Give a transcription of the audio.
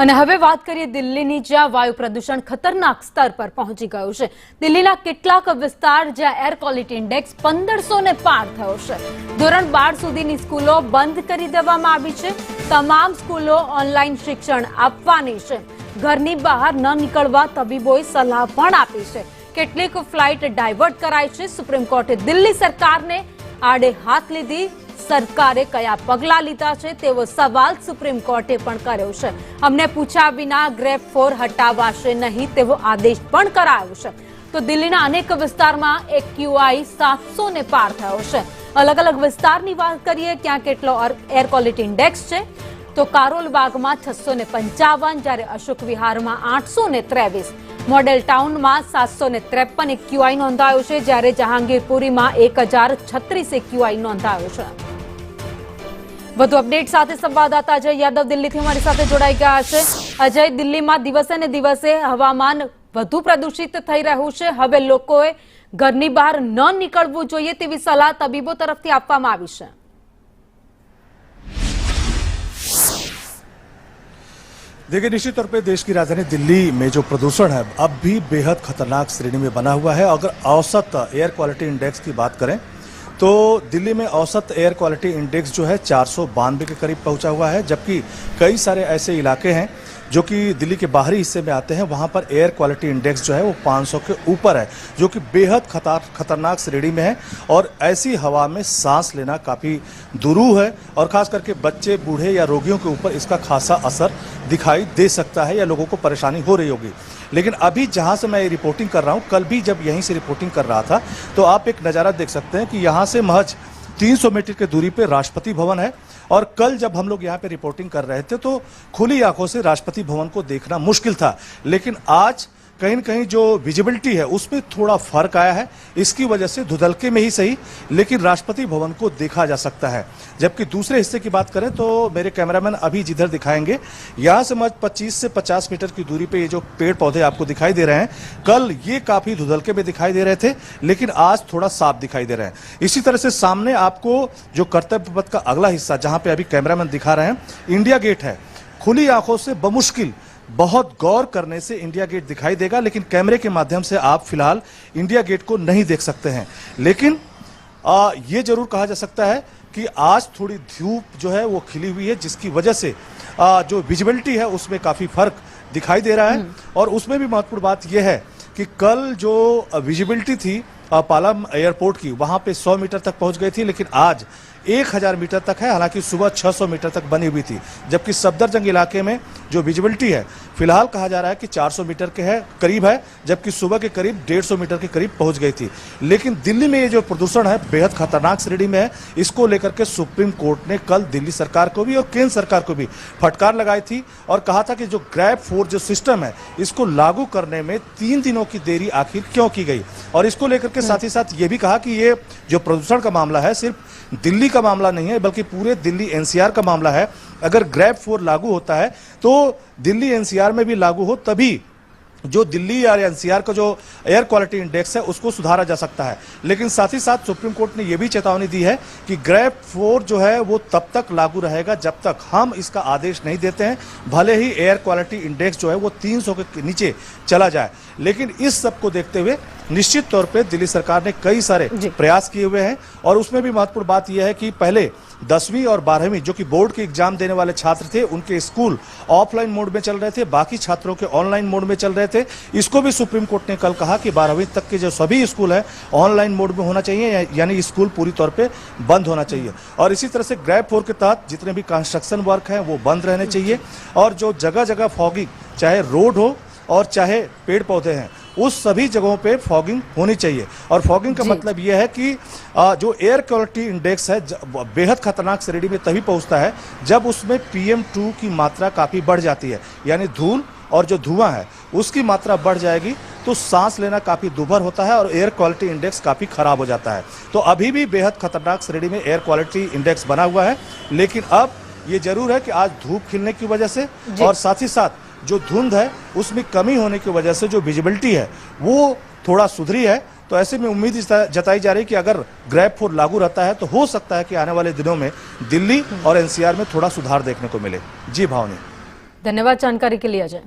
અને હવે વાત કરીએ દિલ્હીની, જ્યાં વાયુ પ્રદૂષણ ખતરનાક સ્તર પર પહોંચી ગયું છે। દિલ્હીના કેટલાક વિસ્તાર જ્યાં એર ક્વોલિટી ઇન્ડેક્સ 1500 ને પાર થયો છે। ધોરણ 12 સુધીની સ્કૂલો બંધ કરી દેવામાં આવી છે। તમામ સ્કૂલો ઓનલાઈન શિક્ષણ આપવાની છે। ઘરની બહાર ન નીકળવા તબીબોએ સલાહ પણ આપી છે। કેટલીક ફ્લાઇટ ડાયવર્ટ કરાઈ છે। સુપ્રીમ કોર્ટે દિલ્હી સરકારને આડે હાથ લીધી। सरकारे कया पगला लीधा छे तेवो सवाल सुप्रीम कोर्टे पण कर्यो छे। हमने पूछा विना ग्रेड 4 हटावाशे नहीं तेवो आदेश पण करायो छे। तो दिल्लीना अनेक विस्तारमां AQI 700 ने पार थयो छे। अलग अलग विस्तारनी वात करीए क्यां केटलो एयर क्वोलिटी इंडेक्स छे तो कारोलबागमां 655, ज्यारे अशोक विहारमां 823, मॉडल टाउन में 753 AQI नोंधायो छे, ज्यारे जहांगीरपुरीमां 1036 AQI नोंधायो छे। વધુ અપડેટ સાથે સંવાદદાતા અજય યાદવ દિલ્હીથી અમારી સાથે જોડાઈ ગયા છે। અજય, દિલ્હીમાં દિવસે ને દિવસે હવામાન વધુ પ્રદૂષિત થઈ રહ્યું છે। હવે લોકોએ ઘરની બહાર ન નીકળવું જોઈએ તેવી સલાહ તબીબો તરફથી આપવામાં આવી છે। देखिए, निश्चित तौर पे देश की राजधानी दिल्ली में जो प्रदूषण है अब भी बेहद खतरनाक श्रेणी में बना हुआ है। अगर औसत एयर क्वालिटी इंडेक्स की बात करें तो दिल्ली में औसत एयर क्वालिटी इंडेक्स जो है 492 के करीब पहुंचा हुआ है, जबकि कई सारे ऐसे इलाके हैं जो कि दिल्ली के बाहरी हिस्से में आते हैं, वहां पर एयर क्वालिटी इंडेक्स जो है वो 500 के ऊपर है, जो कि बेहद खतरनाक श्रेणी में है। और ऐसी हवा में सांस लेना काफ़ी दुरूह है और खास करके बच्चे, बूढ़े या रोगियों के ऊपर इसका खासा असर दिखाई दे सकता है या लोगों को परेशानी हो रही होगी। लेकिन अभी जहां से मैं रिपोर्टिंग कर रहा हूं, कल भी जब यहीं से रिपोर्टिंग कर रहा था तो आप एक नज़ारा देख सकते हैं कि यहाँ से महज 300 मीटर की दूरी पे राष्ट्रपति भवन है। और कल जब हम लोग यहाँ पे रिपोर्टिंग कर रहे थे तो खुली आंखों से राष्ट्रपति भवन को देखना मुश्किल था, लेकिन आज कहीं न कहीं जो विजिबिलिटी है उसमें थोड़ा फर्क आया है। इसकी वजह से धुंधलके में ही सही लेकिन राष्ट्रपति भवन को देखा जा सकता है। जबकि दूसरे हिस्से की बात करें तो मेरे कैमरामैन अभी जिधर दिखाएंगे, यहाँ से महज 25 से 50 मीटर की दूरी पे ये जो पेड़ पौधे आपको दिखाई दे रहे हैं, कल ये काफी धुंधलके में दिखाई दे रहे थे लेकिन आज थोड़ा साफ दिखाई दे रहे हैं। इसी तरह से सामने आपको जो कर्तव्य पथ का अगला हिस्सा जहां पे अभी कैमरामैन दिखा रहे हैं, इंडिया गेट है। खुली आंखों से बमुश्किल बहुत गौर करने से इंडिया गेट दिखाई देगा, लेकिन कैमरे के माध्यम से आप फिलहाल इंडिया गेट को नहीं देख सकते हैं। लेकिन ये जरूर कहा जा सकता है कि आज थोड़ी धूप जो है वो खिली हुई है, जिसकी वजह से जो विजिबिलिटी है उसमें काफी फर्क दिखाई दे रहा है। और उसमें भी महत्वपूर्ण बात यह है कि कल जो विजिबिलिटी थी पालम एयरपोर्ट की, वहां पे 100 मीटर तक पहुंच गई थी, लेकिन आज 1000 मीटर तक है। हालांकि सुबह 600 मीटर तक बनी हुई थी, जबकि सफदरजंग इलाके में जो विजिबिलिटी है फिलहाल कहा जा रहा है कि 400 मीटर के है करीब है, जबकि सुबह के करीब 150 मीटर के करीब पहुंच गई थी। लेकिन दिल्ली में ये जो प्रदूषण है बेहद खतरनाक श्रेणी में है। इसको लेकर के सुप्रीम कोर्ट ने कल दिल्ली सरकार को भी और केंद्र सरकार को भी फटकार लगाई थी और कहा था कि जो ग्रेड 4 जो सिस्टम है इसको लागू करने में 3 दिनों की देरी आखिर क्यों की गई। और इसको लेकर के साथ ही साथ ये भी कहा कि ये जो प्रदूषण का मामला है सिर्फ दिल्ली का मामला नहीं है बल्कि पूरे दिल्ली NCR का मामला है। अगर ग्रेड 4 लागू होता है तो दिल्ली NCR में भी लागू हो, तभी जो दिल्ली या NCR का जो एयर क्वालिटी इंडेक्स है उसको सुधारा जा सकता है। लेकिन साथ ही साथ सुप्रीम कोर्ट ने यह भी चेतावनी दी है कि ग्रेड 4 जो है वो तब तक लागू रहेगा जब तक हम इसका आदेश नहीं देते हैं, भले ही एयर क्वालिटी इंडेक्स जो है वो 300 के नीचे चला जाए। लेकिन इस सब को देखते हुए निश्चित तौर पे दिल्ली सरकार ने कई सारे प्रयास किए हुए हैं। और उसमें भी महत्वपूर्ण बात यह है कि पहले 10वीं और 12वीं जो कि बोर्ड के एग्जाम देने वाले छात्र थे, उनके स्कूल ऑफलाइन मोड में चल रहे थे, बाकी छात्रों के ऑनलाइन मोड में चल रहे थे। इसको भी सुप्रीम कोर्ट ने कल कहा कि 12वीं तक के जो सभी स्कूल है ऑनलाइन मोड में होना चाहिए, यानी स्कूल पूरी तौर पे बंद होना चाहिए। और इसी तरह से ग्रेड 4 के तहत जितने भी कंस्ट्रक्शन वर्क है वो बंद रहने चाहिए। और जो जगह जगह फॉगिंग, चाहे रोड हो और चाहे पेड़ पौधे हैं, उस सभी जगहों पे फॉगिंग होनी चाहिए। और फॉगिंग का मतलब यह है कि जो एयर क्वालिटी इंडेक्स है बेहद खतरनाक श्रेणी में तभी पहुंचता है जब उसमें PM2 की मात्रा काफी बढ़ जाती है, यानी धूल और जो धुआं है उसकी मात्रा बढ़ जाएगी तो सांस लेना काफी दुभर होता है और एयर क्वालिटी इंडेक्स काफी खराब हो जाता है। तो अभी भी बेहद खतरनाक श्रेणी में एयर क्वालिटी इंडेक्स बना हुआ है। लेकिन अब ये जरूर है कि आज धूप खिलने की वजह से और साथ ही साथ जो धुंध है उसमें कमी होने की वजह से जो विजिबिलिटी है वो थोड़ा सुधरी है। तो ऐसे में उम्मीद जताई जा रही है कि अगर ग्रेड 4 लागू रहता है तो हो सकता है कि आने वाले दिनों में दिल्ली और NCR में थोड़ा सुधार देखने को मिले। जी भावनी। धन्यवाद जानकारी के लिए अजय।